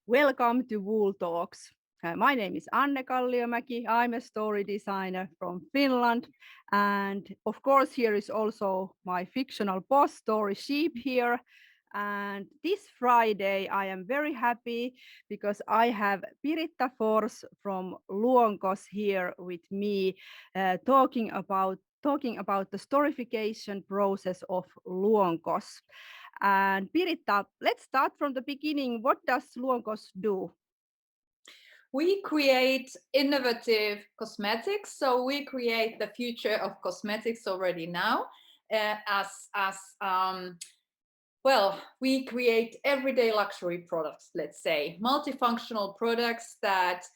Welcome to WoolTalks. My name is Anne Kalliomäki. I'm a story designer from Finland. And of course, here is also my fictional boss, Story Sheep here. And this Friday, I am very happy because I have Piritta Fors from Luonkos here with me, talking about the storification process of Luonkos. And Piritta, let's start from the beginning. What does Luonkos do? We create innovative cosmetics, so we create the future of cosmetics already now. We create everyday luxury products. Let's say multifunctional products that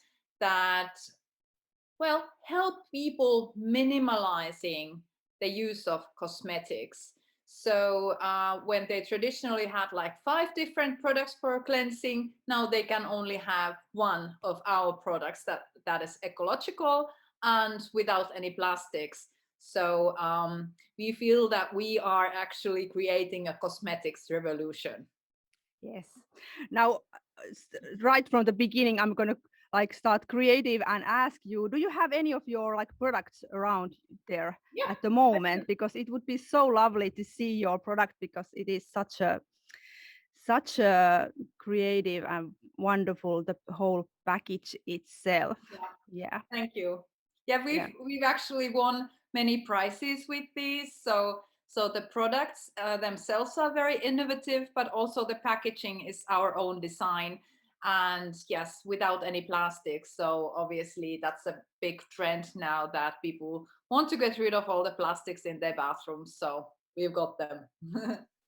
help people minimalizing the use of cosmetics. So when they traditionally had like 5 different products for cleansing, now they can only have one of our products that is ecological and without any plastics. So we feel that we are actually creating a cosmetics revolution. Yes. Now, right from the beginning, I'm gonna start creative and ask you, do you have any of your products around there Yeah, at the I do. moment? Because it would be so lovely to see your product because it is such a creative and wonderful, the whole package itself. Yeah. Yeah. Thank you. Yeah, Yeah. we've actually won many prizes with these. So the products themselves are very innovative, but also the packaging is our own design, and yes, without any plastics. So obviously that's a big trend now that people want to get rid of all the plastics in their bathrooms. So we've got them.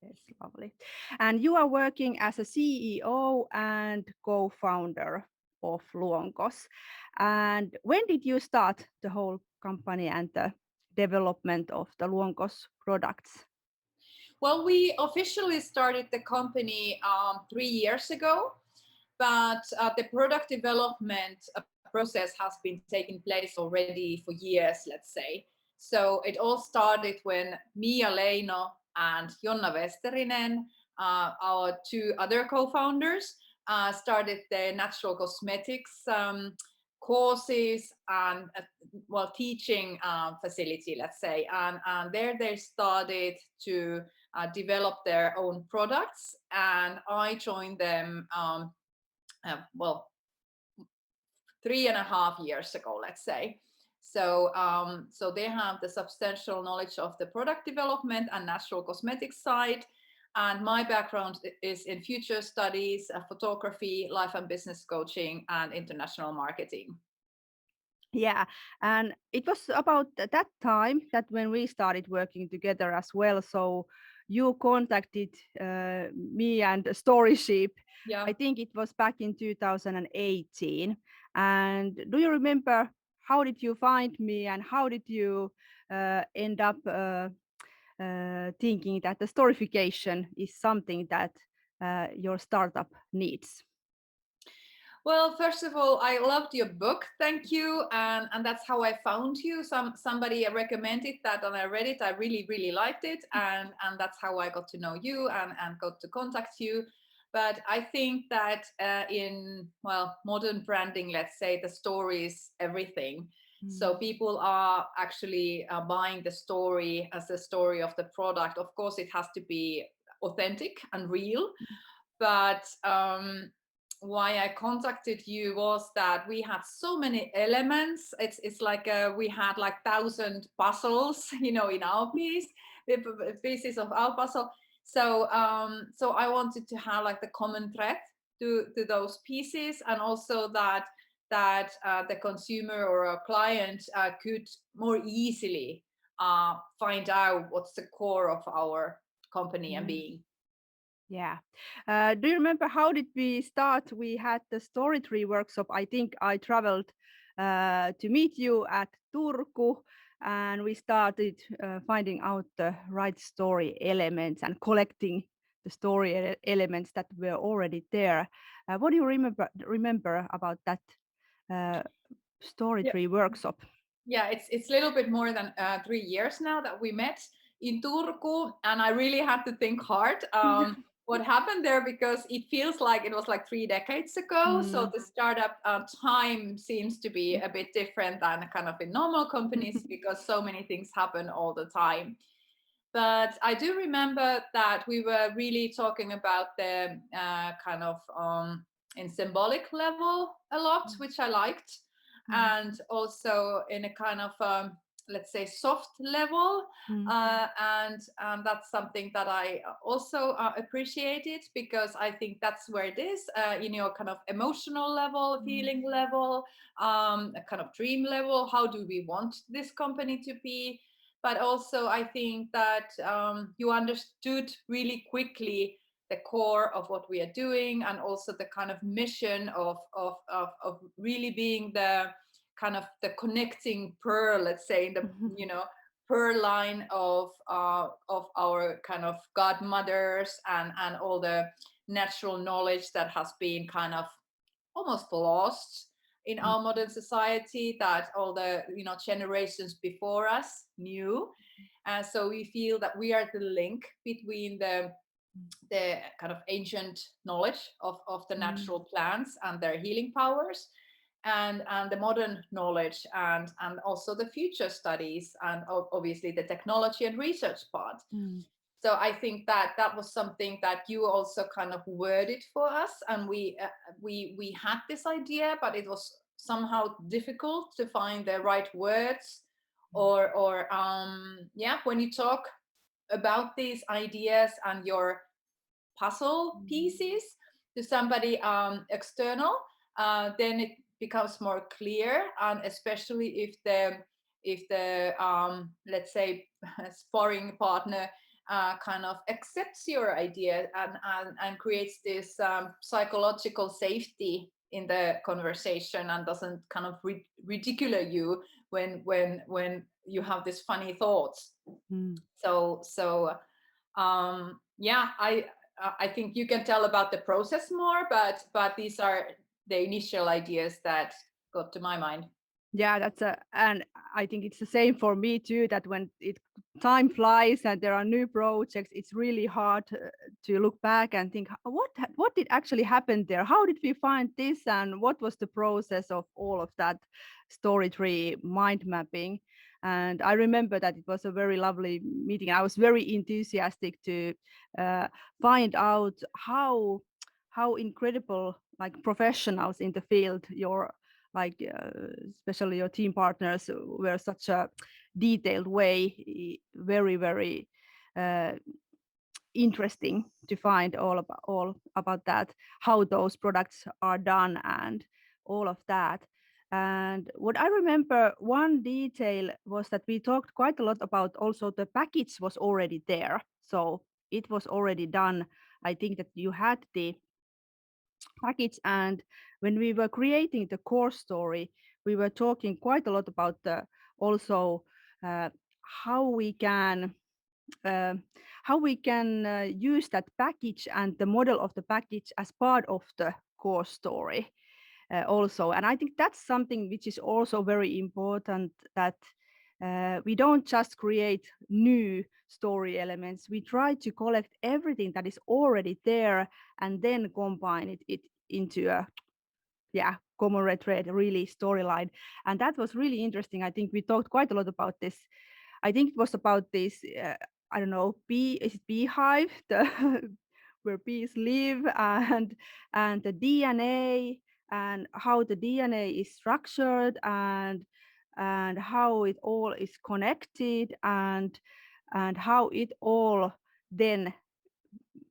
Yes, lovely. And you are working as a CEO and co-founder of Luonkos. And when did you start the whole company and the development of the Luonkos products? Well, we officially started the company 3 years ago, but the product development process has been taking place already for years, let's say. So it all started when Mia Leino and Jonna Westerinen, our two other co-founders, started the natural cosmetics courses and teaching facility, let's say, and there they started to develop their own products, and I joined them uh, well 3.5 years ago, let's say. So they have the substantial knowledge of the product development and natural cosmetics side, and my background is in future studies, photography, life and business coaching, and international marketing. Yeah, and it was about that time that when we started working together as well. So you contacted me and Story Sheep. Yeah. I think it was back in 2018. And do you remember how did you find me and how did you end up thinking that the storification is something that your startup needs? Well, first of all, I loved your book. Thank you. And that's how I found you. Somebody recommended that and I read it. I really, really liked it. And that's how I got to know you and got to contact you. But I think that in modern branding, let's say the story is everything. So people are actually buying the story as the story of the product. Of course, it has to be authentic and real, but why I contacted you was that we had so many elements. It's like we had like 1,000 puzzles, in our piece, pieces of our puzzle. So I wanted to have like the common thread to those pieces, and also that the consumer or a client could more easily find out what's the core of our company and Mm. being. Yeah. Do you remember how did we start? We had the story tree workshop. I think I traveled to meet you at Turku, and we started finding out the right story elements and collecting the story elements that were already there. What do you remember about that uh, story tree workshop? Yeah, it's a little bit more than 3 years now that we met in Turku, and I really had to think hard. what happened there, because it feels like it was like 3 decades ago. So Mm. the startup time seems to be a bit different than kind of in normal companies, because so many things happen all the time. But I do remember that we were really talking about the kind of in symbolic level a lot, which I liked, Mm. and also in a kind of let's say soft level, Mm. and that's something that I also appreciated, because I think that's where it is in your kind of emotional level, Mm. feeling level, a kind of dream level. How do we want this company to be? But also I think that you understood really quickly the core of what we are doing, and also the kind of mission of really being the kind of the connecting pearl, let's say, in the pearl line of our kind of godmothers, and all the natural knowledge that has been kind of almost lost in Mm. our modern society, that all the generations before us knew. And so we feel that we are the link between the kind of ancient knowledge of the Mm. natural plants and their healing powers, and the modern knowledge, and also the future studies, and obviously the technology and research part. Mm. So I think that that was something that you also kind of worded for us, and we had this idea, but it was somehow difficult to find the right words, or yeah, when you talk about these ideas and your puzzle pieces to somebody external, then it becomes more clear, and especially if the let's say sparring partner kind of accepts your idea, and creates this psychological safety in the conversation, and doesn't kind of ridicule you when you have these funny thoughts. Mm. So yeah, I think you can tell about the process more, but these are the initial ideas that got to my mind. Yeah, and I think it's the same for me too. That when time flies and there are new projects, it's really hard to look back and think, What did actually happen there? How did we find this, and what was the process of all of that story tree mind mapping?" And I remember that it was a very lovely meeting. I was very enthusiastic to uh, find out how incredible, like, professionals in the field, like especially your team partners, were such a detailed way, very uh, interesting to find all about that, how those products are done and all of that. And what I remember, one detail was that we talked quite a lot about, also the package was already there, so it was already done. I think that you had the package, and when we were creating the core story, we were talking quite a lot about the also uh, how we can uh, use that package and the model of the package as part of the core story also. And I think that's something which is also very important, that we don't just create new story elements. We try to collect everything that is already there and then combine it into a, yeah, common thread, really storyline. And that was really interesting. I think we talked quite a lot about this. I think it was about this, I don't know, is it beehive, the where bees live, and the DNA, and how the DNA is structured, and how it all is connected, and how it all then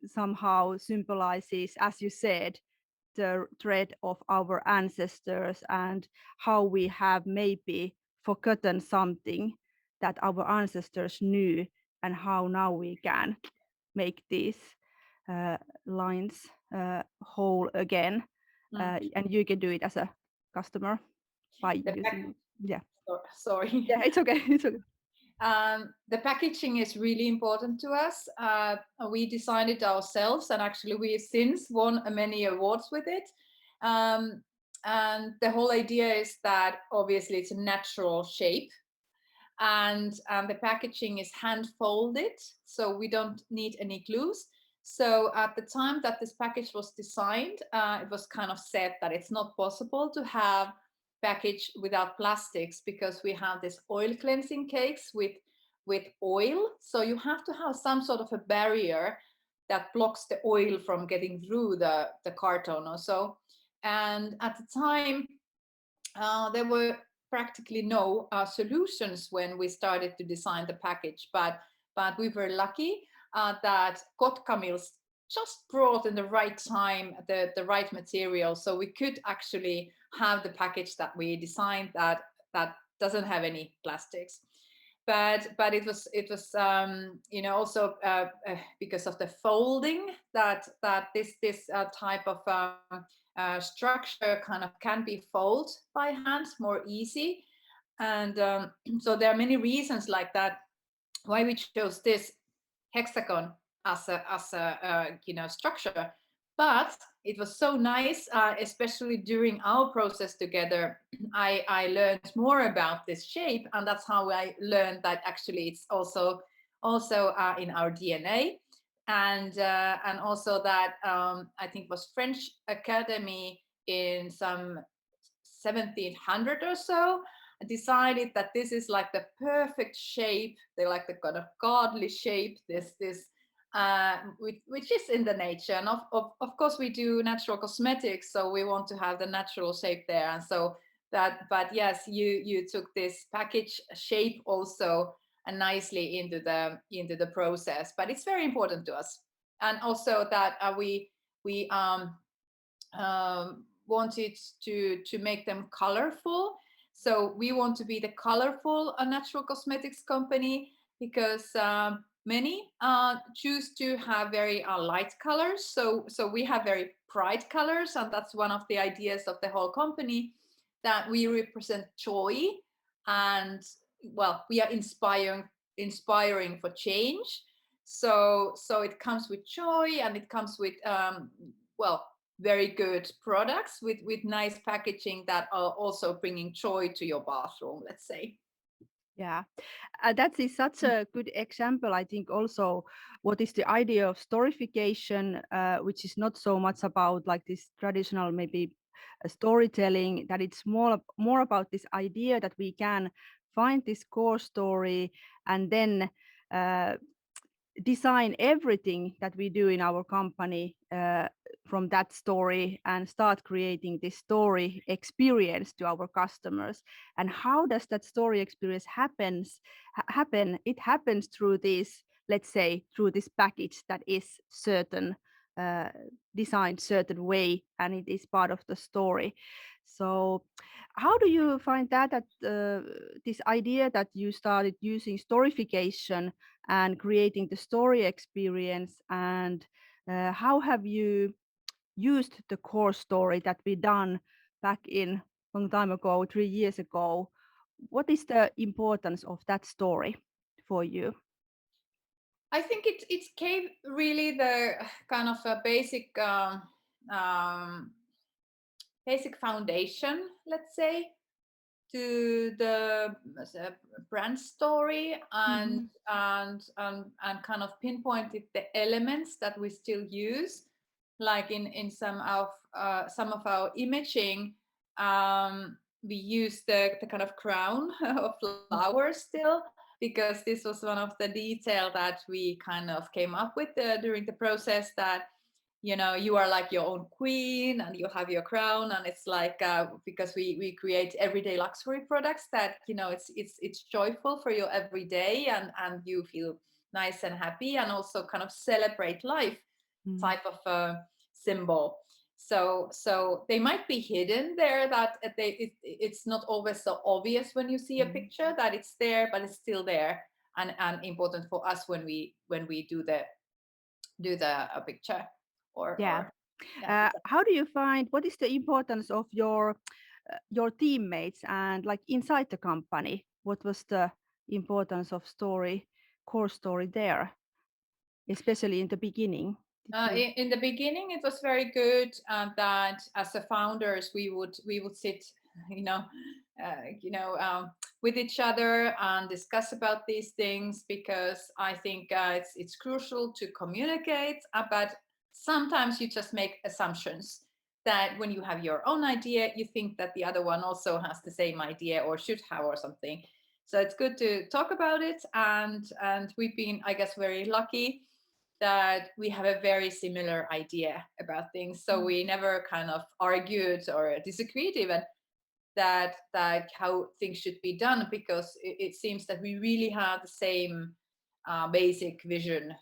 somehow symbolizes, as you said, the thread of our ancestors, and how we have maybe forgotten something that our ancestors knew, and how now we can make these uh, lines whole again. Mm. And you can do it as a customer by The using, yeah. sorry. Yeah, it's okay. It's okay. The packaging is really important to us. We designed it ourselves, and actually we have since won many awards with it. Um, and the whole idea is that obviously it's a natural shape, and the packaging is hand folded, so we don't need any glues. So at the time that this package was designed, it was kind of said that it's not possible to have package without plastics because we have this oil cleansing cakes with oil. So you have to have some sort of a barrier that blocks the oil from getting through the carton or so. And at the time, there were practically no solutions when we started to design the package, but we were lucky that Kotka Mills just brought in the right time the right material, so we could actually have the package that we designed that doesn't have any plastics. But it was also because of the folding that this type of structure kind of can be folded by hand more easy. And so there are many reasons like that why we chose this hexagon as a structure. But it was so nice, especially during our process together. I learned more about this shape, and that's how I learned that actually it's also in our DNA. And also that I think was French Academy in some 1700 or so decided that this is like the perfect shape. They like the kind of godly shape. Which is in the nature, and of course we do natural cosmetics, so we want to have the natural shape there. And so that, but yes, you took this package shape also nicely into the process. But it's very important to us, and also that we wanted to make them colorful. So we want to be the colorful natural cosmetics company because many choose to have very light colors. So we have very bright colors, and that's one of the ideas of the whole company, that we represent joy, and well, we are inspiring for change. So it comes with joy, and it comes with well, very good products with nice packaging that are also bringing joy to your bathroom, let's say. Yeah, that is such a good example. I think also what is the idea of storification, which is not so much about like this traditional maybe storytelling, that it's more about this idea that we can find this core story and then uh, design everything that we do in our company from that story and start creating this story experience to our customers. And how does that story experience happen? It happens through this, let's say, through this package that is certain, uh, designed certain way, and it is part of the story. So how do you find that this idea that you started using storification and creating the story experience, and how have you used the core story that we done back in long time ago, 3 years ago? What is the importance of that story for you? I think it gave really the kind of a um, basic foundation, let's say, to the brand story, and Mhm. and kind of pinpointed the elements that we still use, like in some of our imaging. We use the kind of crown of flowers still, because this was one of the detail that we kind of came up with during the process, that you are like your own queen and you have your crown. And it's like because we create everyday luxury products that it's joyful for your everyday, and you feel nice and happy, and also kind of celebrate life Mm. type of symbol. So they might be hidden there, that it's not always so obvious when you see a Mm. picture that it's there, but it's still there, and important for us when we do the picture, Yeah. or yeah. How do you find what is the importance of your teammates and like inside the company? What was the importance of core story there, especially in the beginning? Did you? In the beginning, it was very good that as the founders we would sit you know, you know, with each other and discuss about these things, because I think it's crucial to communicate. But sometimes you just make assumptions that when you have your own idea, you think that the other one also has the same idea or should have or something. So it's good to talk about it, and we've been, I guess, very lucky that we have a very similar idea about things. So Mm. we never kind of argued or disagreed even that how things should be done, because it seems that we really have the same basic vision,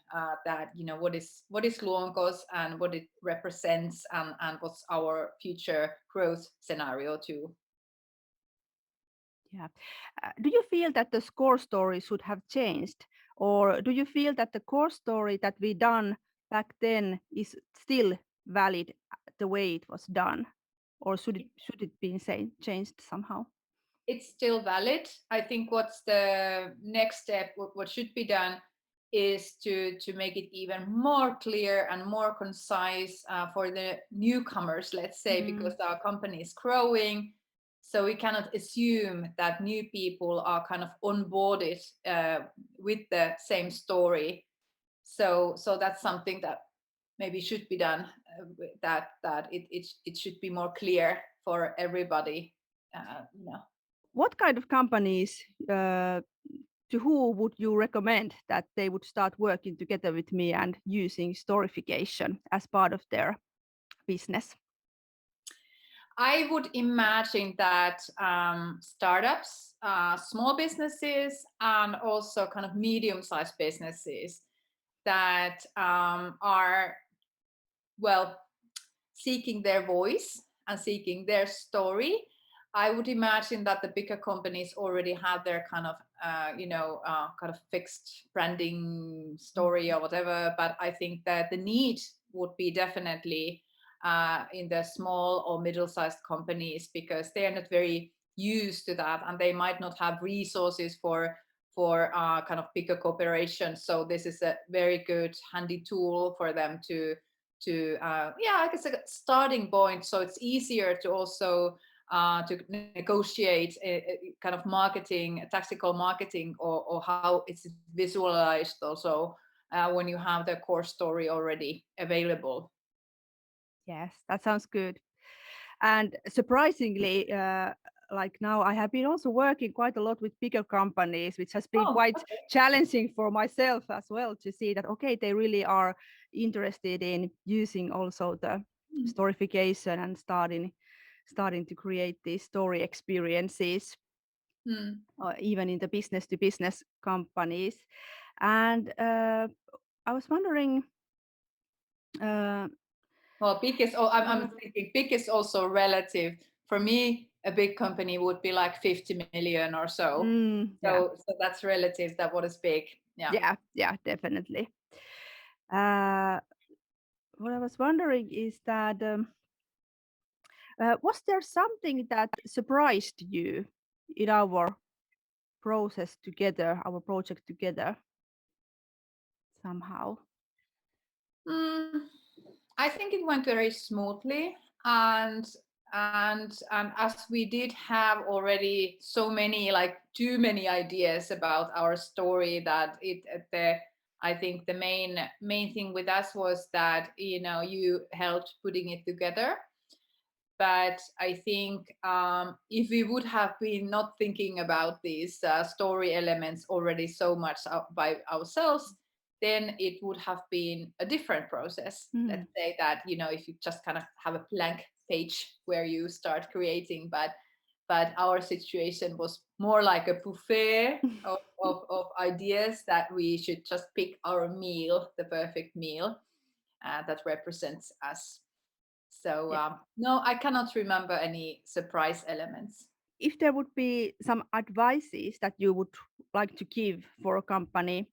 that what is Luonkos and what it represents, and what's our future growth scenario too. Yeah. Do you feel that the core story should have changed, or do you feel that the core story that we done back then is still valid the way it was done, or should it be changed somehow? It's still valid. I think what's the next step, what should be done, is to make it even more clear and more concise, for the newcomers, let's say, because Mm. our company is growing. So we cannot assume that new people are kind of onboarded with the same story. So that's something that maybe should be done, that it should be more clear for everybody. You know. What kind of companies to who would you recommend that they would start working together with me and using storification as part of their business? I would imagine that startups, small businesses, and also kind of medium-sized businesses that are, well, seeking their voice and seeking their story. I would imagine that the bigger companies already have their kind of, kind of fixed branding story or whatever. But I think that the need would be definitely in the small or middle-sized companies, because they are not very used to that, and they might not have resources for kind of bigger corporations. So this is a very good handy tool for them to yeah, I guess, a starting point, so it's easier to also to negotiate a kind of marketing, tactical marketing, or how it's visualized also, when you have the core story already available. Yes, that sounds good. And surprisingly, like now, I have been also working quite a lot with bigger companies, which has been Oh, quite okay. challenging for myself as well to see that, okay, they really are interested in using also the Hmm. storification and starting to create these story experiences, Hmm. even in the business to business companies. And I was wondering, uh, Well, big is, oh, I'm uh, thinking big is also relative. For me, a big company would be like 50 million or so. yeah, So that's relative, that what is big. Yeah. yeah, definitely. Uh, what I was wondering is that was there something that surprised you in our process together, our project together somehow? Mm, I think it went very smoothly, and as we did have already so many, like too many ideas about our story, that the I think the main thing with us was that, you helped putting it together. But I think, if we would have been not thinking about these story elements already so much by ourselves, then it would have been a different process. Mm. Let's say that, if you just kind of have a blank page where you start creating, but our situation was more like a buffet of ideas, that we should just pick our meal, the perfect meal, that represents us. So, Yeah. no, I cannot remember any surprise elements. If there would be some advices that you would like to give for a company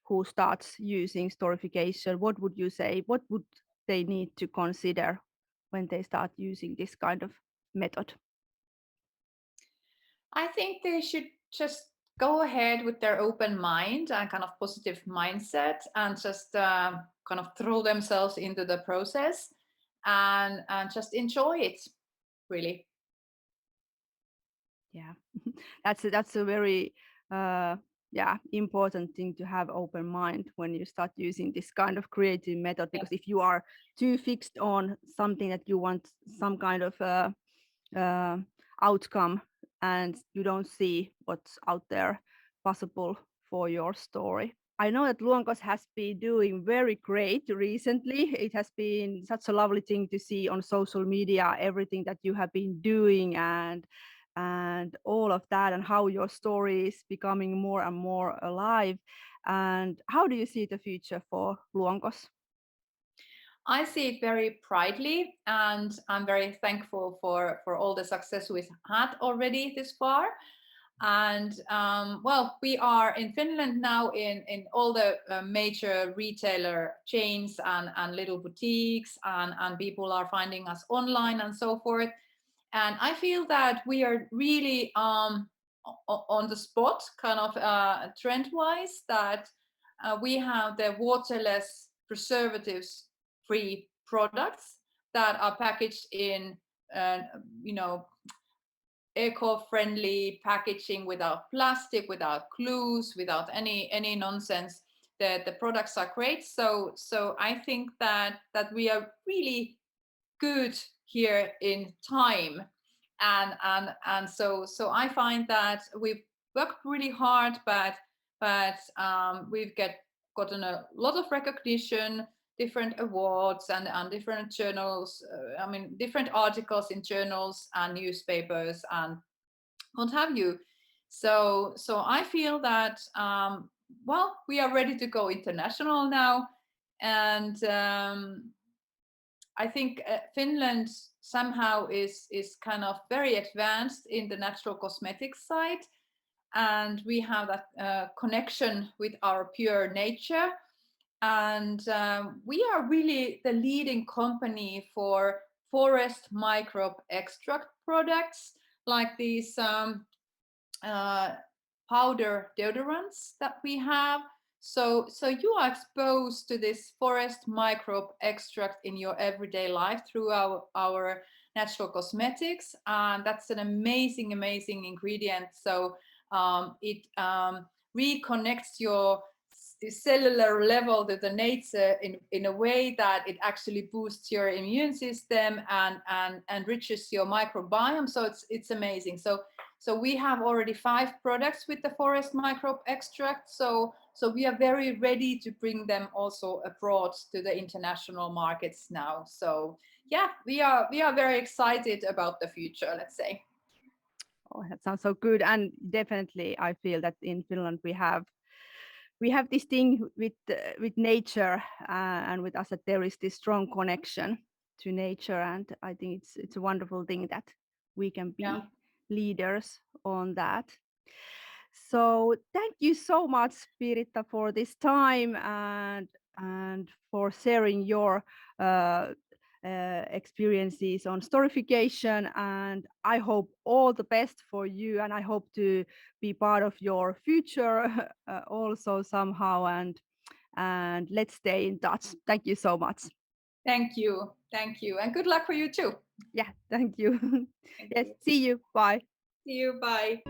who starts using storification, what would you say? What would they need to consider when they start using this kind of method? I think they should just go ahead with their open mind and kind of positive mindset, and just kind of throw themselves into the process, and just enjoy it, really. Yeah, that's a very important thing to have open mind when you start using this kind of creative method, Yeah. because if you are too fixed on something that you want some kind of uh, outcome and you don't see what's out there possible for your story. I know that Luonkos has been doing very great recently. It has been such a lovely thing to see on social media everything that you have been doing and all of that, and how your story is becoming more and more alive. And how do you see the future for Luonkos? I see it very brightly, and I'm very thankful for all the success we've had already this far. And well, we are in Finland now in all the major retailer chains and little boutiques, and people are finding us online and so forth. And I feel that we are really on the spot, kind of trend wise, that we have the waterless, preservatives free products that are packaged in uh, you know eco-friendly packaging, without plastic, without glues, without any nonsense. The products are great. So I think that we are really good here in time. And so I find that we've worked really hard, but we've gotten a lot of recognition, different awards, and different journals, I mean different articles in journals and newspapers and what have you. So I feel that well, we are ready to go international now. And I think Finland somehow is kind of very advanced in the natural cosmetics side, and we have that connection with our pure nature. And we are really the leading company for forest microbe extract products, like these uh, powder deodorants that we have. So you are exposed to this forest microbe extract in your everyday life through our natural cosmetics, and that's an amazing ingredient. So it reconnects your cellular level to the nature in a way that it actually boosts your immune system and enriches your microbiome. So it's amazing. So we have already 5 products with the forest microbe extract. So we are very ready to bring them also abroad to the international markets now. So yeah, we are very excited about the future, let's say. Oh, that sounds so good. And definitely, I feel that in Finland we have this thing with nature, and with us, that there is this strong connection to nature, and I think it's a wonderful thing that we can Yeah. be leaders on that. So thank you so much, Piritta, for this time and for sharing your uh, experiences on storification. And I hope all the best for you. And I hope to be part of your future also somehow. And let's stay in touch. Thank you so much. Thank you, and good luck for you too. Yeah, thank you. Thank Yes, you. see you. Bye. See you. Bye.